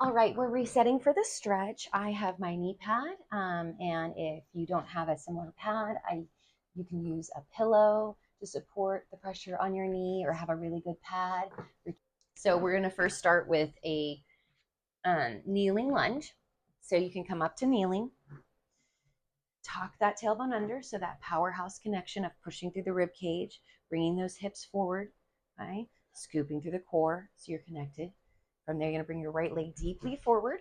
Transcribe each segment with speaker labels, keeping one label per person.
Speaker 1: All right, we're resetting for the stretch. I have my knee pad, and if you don't have a similar pad, you can use a pillow to support the pressure on your knee or have a really good pad. So we're going to first start with a kneeling lunge. So you can come up to kneeling, tuck that tailbone under, so that powerhouse connection of pushing through the rib cage, bringing those hips forward, right? Scooping through the core so you're connected. From there, you're going to bring your right leg deeply forward.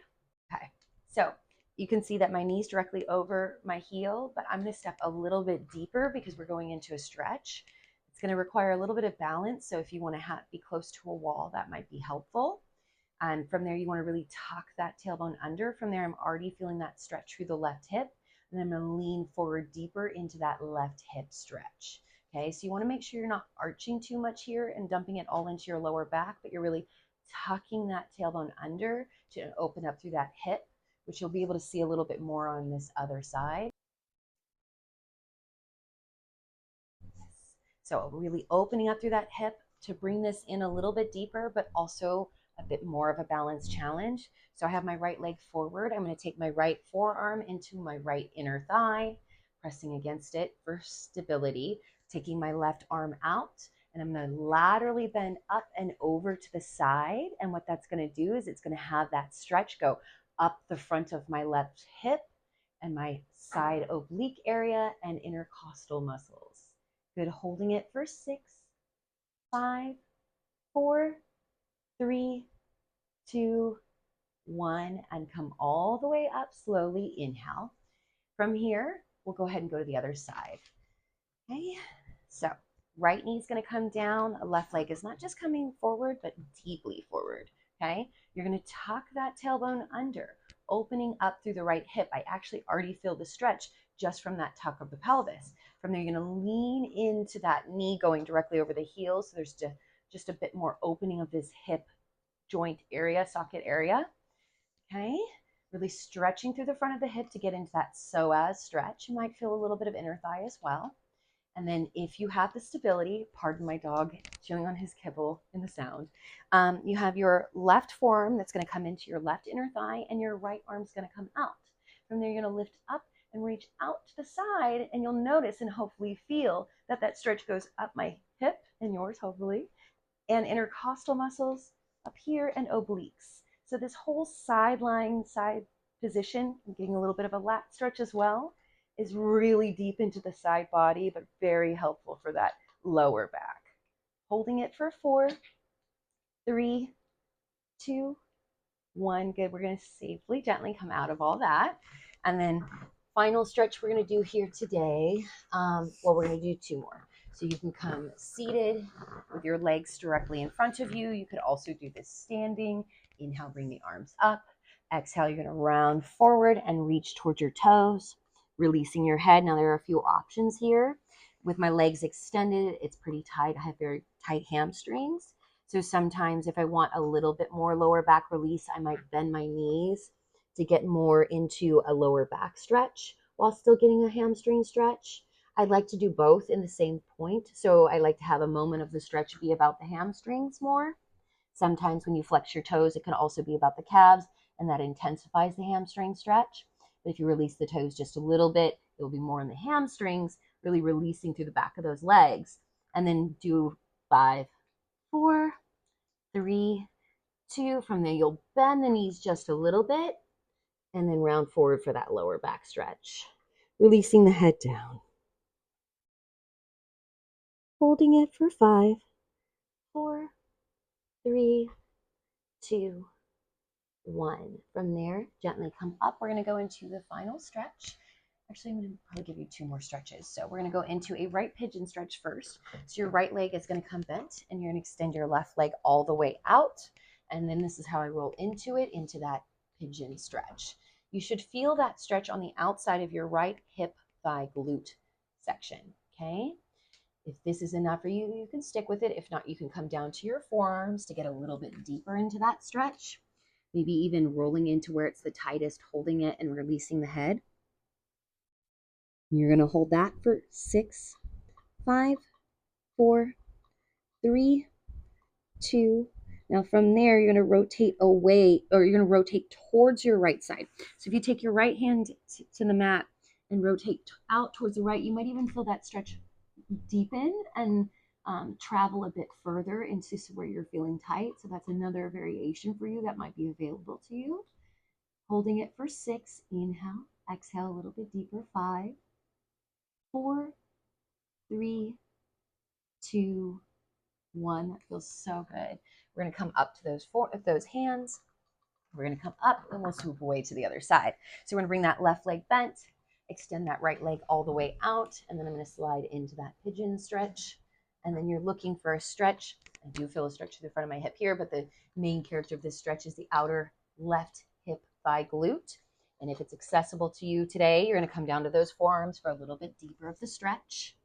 Speaker 1: Okay, so you can see that my knee's directly over my heel, but I'm going to step a little bit deeper because we're going into a stretch. It's going to require a little bit of balance, so if you want to be close to a wall, that might be helpful. And from there, you want to really tuck that tailbone under. From there, I'm already feeling that stretch through the left hip, and I'm going to lean forward deeper into that left hip stretch. Okay, so you want to make sure you're not arching too much here and dumping it all into your lower back, but you're really tucking that tailbone under to open up through that hip, which you'll be able to see a little bit more on this other side. So really opening up through that hip to bring this in a little bit deeper, but also a bit more of a balance challenge. So I have my right leg forward. I'm going to take my right forearm into my right inner thigh, pressing against it for stability, taking my left arm out, and I'm going to laterally bend up and over to the side. And what that's going to do is it's going to have that stretch go up the front of my left hip and my side oblique area and intercostal muscles. Good. Holding it for 6, 5, 4, 3, 2, 1, and come all the way up slowly. Inhale. From here, we'll go ahead and go to the other side. Okay, so right knee is going to come down. Left leg is not just coming forward, but deeply forward. Okay, you're going to tuck that tailbone under, opening up through the right hip. I actually already feel the stretch just from that tuck of the pelvis. From there, you're going to lean into that knee going directly over the heel. So there's just a bit more opening of this hip joint area, socket area. Okay, really stretching through the front of the hip to get into that psoas stretch. You might feel a little bit of inner thigh as well. And then if you have the stability, pardon my dog chewing on his kibble in the sound, you have your left forearm that's going to come into your left inner thigh, and your right arm's going to come out. From there, you're going to lift up and reach out to the side, and you'll notice and hopefully feel that that stretch goes up my hip and yours, hopefully, and intercostal muscles up here and obliques. So this whole side position, I'm getting a little bit of a lat stretch as well, is really deep into the side body, but very helpful for that lower back. Holding it for 4, 3, 2, 1. Good. We're going to safely, gently come out of all that. And then final stretch we're going to do here today. We're going to do 2 more. So you can come seated with your legs directly in front of you. You could also do this standing. Inhale, bring the arms up. Exhale, you're going to round forward and reach towards your toes, releasing your head. Now there are a few options here. With my legs extended, it's pretty tight. I have very tight hamstrings. So sometimes if I want a little bit more lower back release, I might bend my knees to get more into a lower back stretch while still getting a hamstring stretch. I'd like to do both in the same point. So I like to have a moment of the stretch be about the hamstrings more. Sometimes when you flex your toes, it can also be about the calves, and that intensifies the hamstring stretch. But if you release the toes just a little bit, it'll be more in the hamstrings, really releasing through the back of those legs. And then do 5, 4, 3, 2. From there, you'll bend the knees just a little bit and then round forward for that lower back stretch. Releasing the head down. Holding it for 5, 4, 3, 2, 1. From there, gently come up. We're going to go into the final stretch. Actually, I'm going to probably give you 2 more stretches. So we're going to go into a right pigeon stretch first. So your right leg is going to come bent, and you're going to extend your left leg all the way out. And then this is how I roll into it, into that pigeon stretch. You should feel that stretch on the outside of your right hip, thigh, glute section. Okay? If this is enough for you, you can stick with it. If not, you can come down to your forearms to get a little bit deeper into that stretch. Maybe even rolling into where it's the tightest, holding it and releasing the head. You're going to hold that for 6, 5, 4, 3, 2, Now from there, you're going to rotate away, or you're going to rotate towards your right side. So if you take your right hand to the mat and rotate out towards the right, you might even feel that stretch deepen and travel a bit further into where you're feeling tight. So that's another variation for you that might be available to you. Holding it for 6, inhale, exhale a little bit deeper, 5, 4, 3, 2, 1. That feels so good. We're going to come up to those hands. We're going to come up and we'll swoop away to the other side. So we're going to bring that left leg bent, extend that right leg all the way out, and then I'm going to slide into that pigeon stretch. And then you're looking for a stretch. I do feel a stretch to the front of my hip here, but the main character of this stretch is the outer left hip thigh glute. And if it's accessible to you today, you're going to come down to those forearms for a little bit deeper of the stretch.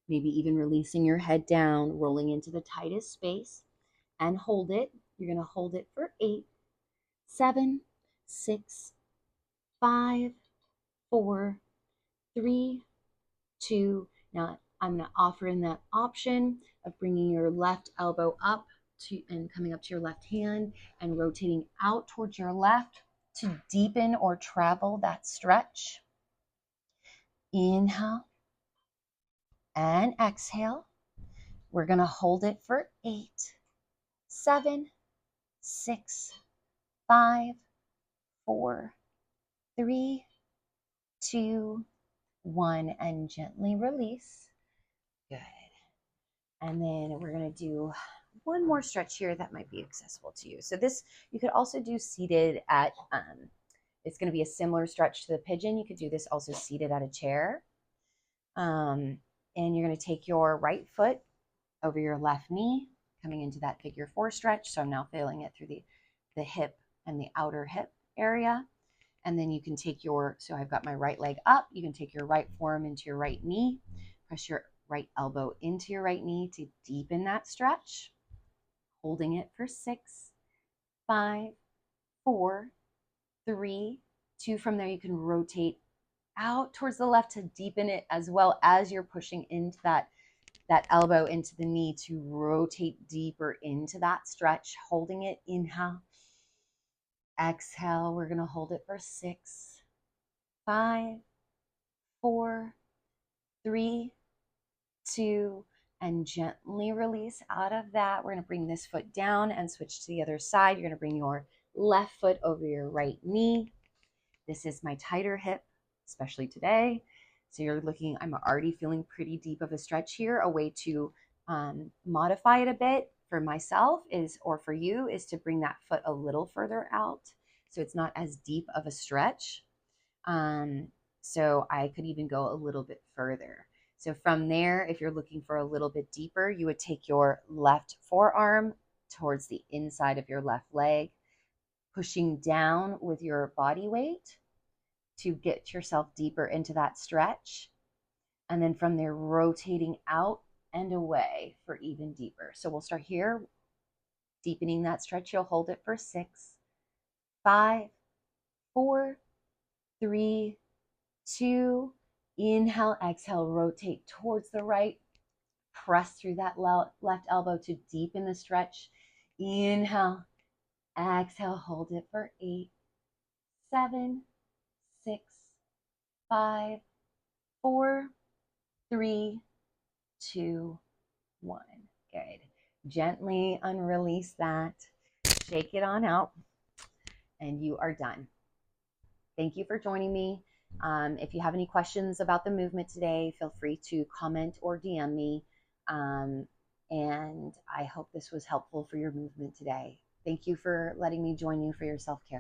Speaker 1: Maybe even releasing your head down, rolling into the tightest space, and hold it. You're going to hold it for 8, 7, 6, 5, 4, 3, 2. Now I'm going to offer in that option of bringing your left elbow up to and coming up to your left hand and rotating out towards your left to deepen or travel that stretch. Inhale and exhale. We're going to hold it for 8, 7, 6, 5, 4, 3, 2, 1, and gently release. Good. And then we're going to do one more stretch here that might be accessible to you. So this, you could also do seated at, it's going to be a similar stretch to the pigeon. You could do this also seated at a chair. And you're going to take your right foot over your left knee, coming into that figure 4 stretch. So I'm now feeling it through the hip and the outer hip area. And then you can take so I've got my right leg up. You can take your right forearm into your right knee, press your right elbow into your right knee to deepen that stretch. Holding it for 6, 5, 4, 3, 2. From there, you can rotate out towards the left to deepen it, as well as you're pushing into that elbow into the knee to rotate deeper into that stretch. Holding it, inhale, exhale. We're going to hold it for 6, 5, 4, 3, 2, and gently release out of that. We're going to bring this foot down and switch to the other side. You're going to bring your left foot over your right knee. This is my tighter hip, especially today. So you're looking, I'm already feeling pretty deep of a stretch here. A way to modify it a bit for myself or for you is to bring that foot a little further out. So it's not as deep of a stretch. So I could even go a little bit further. So from there, if you're looking for a little bit deeper, you would take your left forearm towards the inside of your left leg, pushing down with your body weight to get yourself deeper into that stretch. And then from there, rotating out and away for even deeper. So we'll start here, deepening that stretch. You'll hold it for 6, 5, 4, 3, 2. Inhale, exhale, rotate towards the right. Press through that left elbow to deepen the stretch. Inhale, exhale, hold it for 8, 7, 6, 5, 4, 3, 2, 1. Good. Gently unrelease that. Shake it on out. And you are done. Thank you for joining me. If you have any questions about the movement today, feel free to comment or DM me. And I hope this was helpful for your movement today. Thank you for letting me join you for your self-care.